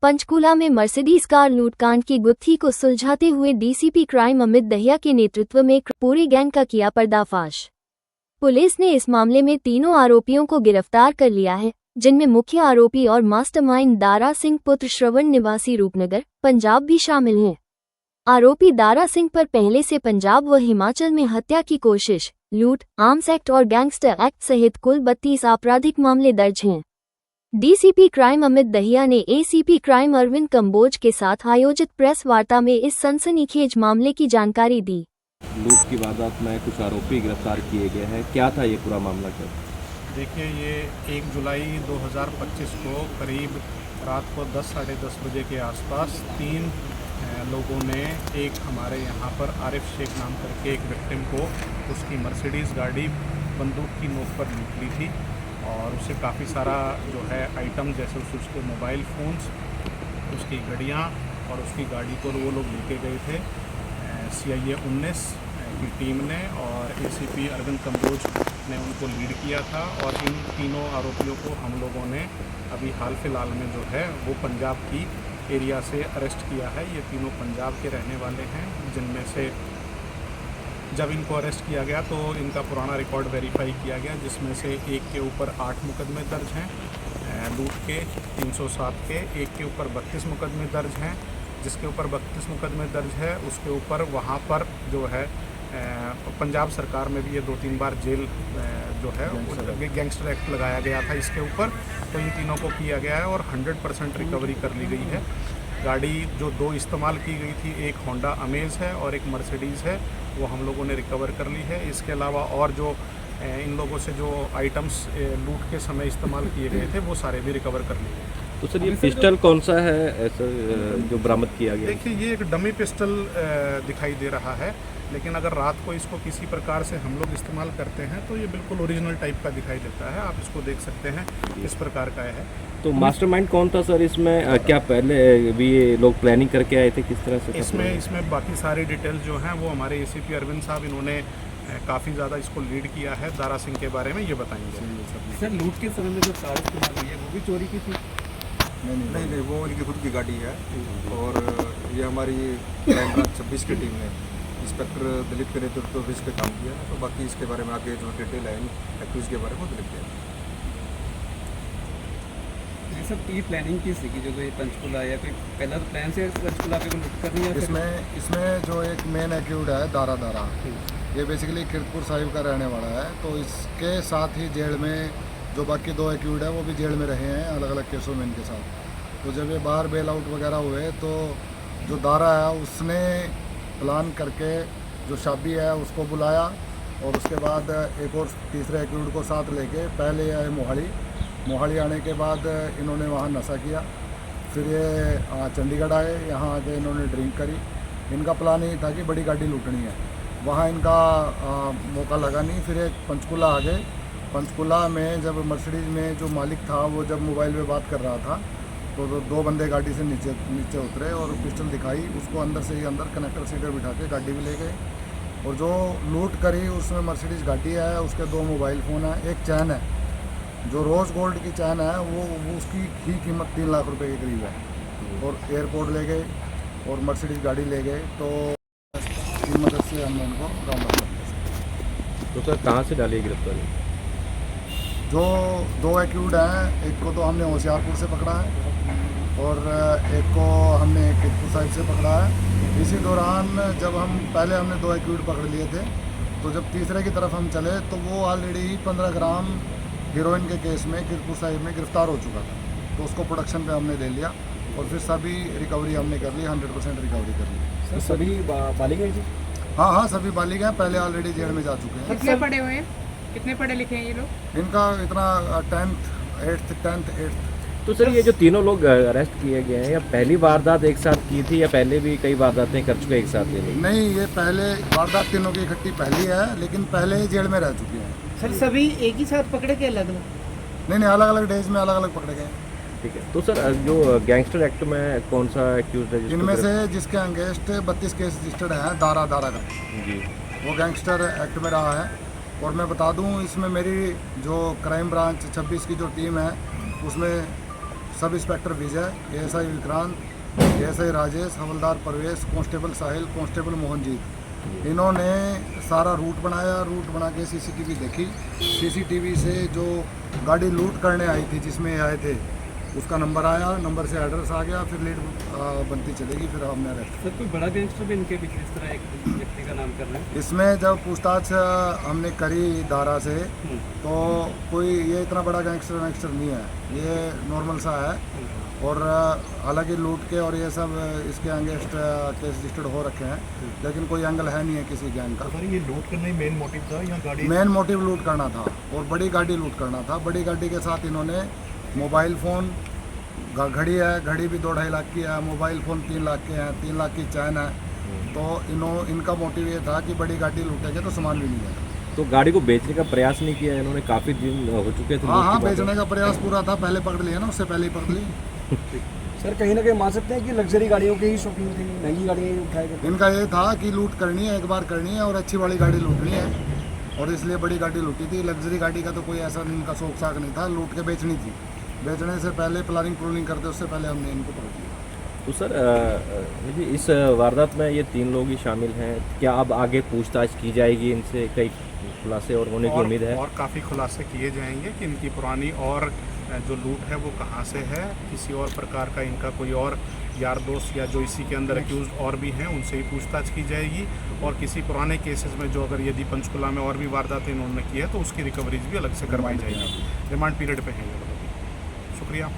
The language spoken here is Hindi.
पंचकूला में मर्सिडीज कार लूटकांड की गुत्थी को सुलझाते हुए डीसीपी क्राइम अमित दहिया के नेतृत्व में पूरी गैंग का किया पर्दाफाश। पुलिस ने इस मामले में तीनों आरोपियों को गिरफ्तार कर लिया है, जिनमें मुख्य आरोपी और मास्टरमाइंड दारा सिंह पुत्र श्रवण निवासी रूपनगर, पंजाब भी शामिल हैं। आरोपी दारा सिंह पर पहले से पंजाब व हिमाचल में हत्या की कोशिश, लूट, आर्म्स एक्ट और गैंगस्टर एक्ट सहित कुल 32 आपराधिक मामले दर्ज हैं। डीसीपी क्राइम अमित दहिया ने एसीपी क्राइम अरविंद कंबोज के साथ आयोजित प्रेस वार्ता में इस सनसनीखेज मामले की जानकारी दी। लूट की वारदात में कुछ आरोपी गिरफ्तार किए गए हैं, क्या था ये पूरा मामला? क्या देखिए, ये 1 जुलाई 2025 को करीब रात को 10 साढ़े 10 बजे के आसपास 3 लोगों ने एक हमारे यहाँ पर आरिफ शेख नाम करके एक विक्टिम को उसकी मर्सिडीज़ गाड़ी बंदूक की नोक पर लूट ली थी और उसे काफ़ी सारा जो है आइटम जैसे उसके मोबाइल फ़ोन्स, उसकी घड़ियाँ और उसकी गाड़ी को वो लोग लेके गए थे। CIA 19 की टीम ने और ACP अरविंद कंबोज ने उनको लीड किया था और इन तीनों आरोपियों को हम लोगों ने अभी हाल फिलहाल में जो है वो पंजाब की एरिया से अरेस्ट किया है। ये तीनों पंजाब के रहने वाले हैं, जिनमें से जब इनको अरेस्ट किया गया तो इनका पुराना रिकॉर्ड वेरीफाई किया गया, जिसमें से एक के ऊपर 8 मुकदमे दर्ज हैं लूट के, 307 के, एक के ऊपर 32 मुकदमे दर्ज हैं। जिसके ऊपर 32 मुकदमे दर्ज है उसके ऊपर वहाँ पर जो है पंजाब सरकार में भी ये 2-3 बार जेल जो है गैंगस्टर एक्ट लगाया गया था इसके ऊपर। तो इन तीनों को किया गया है और 100% रिकवरी कर ली गई है। गाड़ी जो 2 इस्तेमाल की गई थी, एक होंडा अमेज है और एक मर्सिडीज़ है, वो हम लोगों ने रिकवर कर ली है। इसके अलावा और जो इन लोगों से जो आइटम्स लूट के समय इस्तेमाल किए गए थे वो सारे भी रिकवर कर लिए गए। तो सर ये पिस्टल कौन सा है ऐसा जो बरामद किया गया? देखिए, ये एक डमी पिस्टल दिखाई दे रहा है, लेकिन अगर रात को इसको किसी प्रकार से हम लोग इस्तेमाल करते हैं तो ये बिल्कुल ओरिजिनल टाइप का दिखाई देता है। आप इसको देख सकते हैं, इस प्रकार का है। तो मास्टरमाइंड कौन था सर इसमें? क्या पहले भी ये लोग प्लानिंग करके आए थे, किस तरह से? इसमें बाकी सारी डिटेल जो हैं वो हमारे ACP अरविंद साहब, इन्होंने काफ़ी ज़्यादा इसको लीड किया है। दारा सिंह के बारे में ये बताएंगे। सर, लूट के समय में जो कार इस्तेमाल हुई है वो भी चोरी की थी? नहीं, वो उनकी खुद की गाड़ी है और ये हमारी क्राइम ब्रांच 26 की टीम ने इंस्पेक्टर दिलीप के नेतृत्व में इस पर काम किया है। तो बाकी इसके बारे में आगे जो डिटेल है एक्यूज के बारे में दिलीप के सब की प्लानिंग की थी जो ये पंचकूला या कोई पहला तो प्लान से पंचकूला पे लूट करनी है? इसमें जो एक मेन एक्यूड है दारा, ये बेसिकली किरतपुर साहिब का रहने वाला है। तो इसके साथ ही जेल में जो बाकी 2 एक्यूड है वो भी जेल में रहे हैं अलग अलग केसों में इनके साथ। तो जब ये बाहर बेल आउट वगैरह हुए तो जो दारा है उसने प्लान करके जो शाबी है उसको बुलाया और उसके बाद एक और तीसरे एक्यूड को साथ लेके पहले आए मोहाली आने के बाद इन्होंने वहाँ नशा किया। फिर ये चंडीगढ़ आए, यहाँ आके इन्होंने ड्रिंक करी। इनका प्लान यही था कि बड़ी गाड़ी लूटनी है, वहाँ इनका मौका लगा नहीं। फिर एक पंचकूला आ गए। पंचकूला में जब मर्सिडीज़ में जो मालिक था वो जब मोबाइल पे बात कर रहा था तो 2 बंदे गाड़ी से नीचे उतरे और पिस्टल दिखाई उसको, अंदर से ही अंदर कनेक्टर सीटर बिठा के गाड़ी भी ले गए। और जो लूट करी उसमें मर्सिडीज़ गाड़ी है, उसके 2 मोबाइल फ़ोन है, एक चैन है जो रोज़ गोल्ड की चैन है, वो उसकी ही कीमत 3 लाख रुपए के करीब है। और एयरपोर्ट ले गए और मर्सिडीज़ गाड़ी ले गए। तो इसकी मदद से हमने उनको राउंड अप कर दिया। तो सर कहाँ से डाली गिरफ्तारी? जो 2 एक्यूड हैं, एक को तो हमने होशियारपुर से पकड़ा है और एक को हमने किरतपुर साहिब से पकड़ा है। इसी दौरान जब हमने 2 एक्यूड पकड़ लिए थे तो जब तीसरे की तरफ हम चले तो वो ऑलरेडी 15 ग्राम हीरोइन के केस में किरतपुर साहिब में गिरफ्तार हो चुका था। तो उसको प्रोडक्शन पे हमने ले लिया और फिर सभी रिकवरी हमने कर ली, 100% रिकवरी कर ली। सर, सभी बालिग हैं जी? हाँ, सभी बालिग हैं, पहले ऑलरेडी जेल में जा चुके हैं। कितने पढ़े हुए हैं, कितने पढ़े लिखे हैं ये लोग? इनका इतना 10th 8th। तो सर ये जो तीनों लोग अरेस्ट किए गए हैं, या पहली वारदात एक साथ की थी या पहले भी कई वारदातें कर चुके एक साथ? ये लोग नहीं, ये पहले वारदात तीनों की इकट्ठी पहली है, लेकिन पहले ही जेल में रह चुके हैं। सर, सभी एक ही साथ पकड़े के अलग? नहीं, अलग अलग डेज में अलग अलग पकड़े गए। ठीक है। तो सर जो गैंगस्टर एक्ट में कौन सा एक्यूज है? इनमें से जिसके अगेंस्ट 32 केस रजिस्टर्ड हैं, दारा का जी, वो गैंगस्टर एक्ट में रहा है। और मैं बता दूं, इसमें मेरी जो क्राइम ब्रांच 26 की जो टीम है उसमें सब इंस्पेक्टर विजय, एएसआई विक्रांत, एएसआई राजेश, हवलदार परवेश, कांस्टेबल साहिल, कांस्टेबल मोहनजीत, इन्होंने सारा रूट बनाया। रूट बना के सीसीटीवी देखी। सीसीटीवी से जो गाड़ी लूट करने आई थी जिसमें आए थे उसका नंबर आया, नंबर से एड्रेस आ गया, फिर लीड बनती चलेगी, फिर हमने अरेस्ट। सर कोई बड़ा गैंगस्टर भी इनके पीछे इस तरह एक व्यक्ति का नाम कर रहे हैं? इसमें जब पूछताछ हमने करी दारा से तो कोई ये इतना बड़ा गैंगस्टर नहीं है, ये नॉर्मल सा है। और हालांकि लूट के और ये सब इसके अगेंस्ट केस रजिस्टर्ड हो रखे हैं, लेकिन कोई एंगल है नहीं है किसी गैंग का। सर ये लूट करना ही मेन मोटिव था या गाड़ी? मेन मोटिव लूट करना था और बड़ी गाड़ी लूट करना था। बड़ी गाड़ी के साथ इन्होंने मोबाइल फ़ोन, घड़ी है, घड़ी भी 2-2.5 लाख की है, मोबाइल फ़ोन 3 लाख के हैं, 3 लाख की चैन है। तो इनका मोटिव ये था कि बड़ी गाड़ी लूटेंगे तो सामान भी नहीं मिलेगा। तो गाड़ी को बेचने का प्रयास नहीं किया इन्होंने? काफ़ी दिन हो चुके थे। हाँ, बेचने का प्रयास पूरा था, पहले पकड़ लिया ना, उससे पहले ही पकड़ ली। सर कहीं ना कहीं मान सकते हैं कि लग्जरी गाड़ियों की ही शौकीन थी, महंगी गाड़ियाँ ही उठाए गए? इनका ये था कि लूट करनी है, एक बार करनी है और अच्छी वाली गाड़ी लूटनी है, और इसलिए बड़ी गाड़ी लूटी थी। लग्जरी गाड़ी का तो कोई ऐसा इनका शौक साग नहीं था, लूट के बेचनी थी। बेचने से पहले प्लानिंग करते उससे पहले हमने इनको पकड़ लिया। तो सर इस वारदात में ये 3 लोग ही शामिल हैं। क्या अब आगे पूछताछ की जाएगी इनसे? कई खुलासे और होने की उम्मीद है? और काफ़ी खुलासे किए जाएंगे कि इनकी पुरानी और जो लूट है वो कहाँ से है, किसी और प्रकार का इनका कोई और यार दोस्त या जो इसी के अंदर एक्यूज और भी हैं उनसे ही पूछताछ की जाएगी। और किसी पुराने केसेस में जो अगर यदि पंचकुला में और भी वारदातें इन्होंने की है तो उसकी रिकवरीज भी अलग से करवाई जाएगी। रिमांड पीरियड पे हैं ये लोग। शुक्रिया।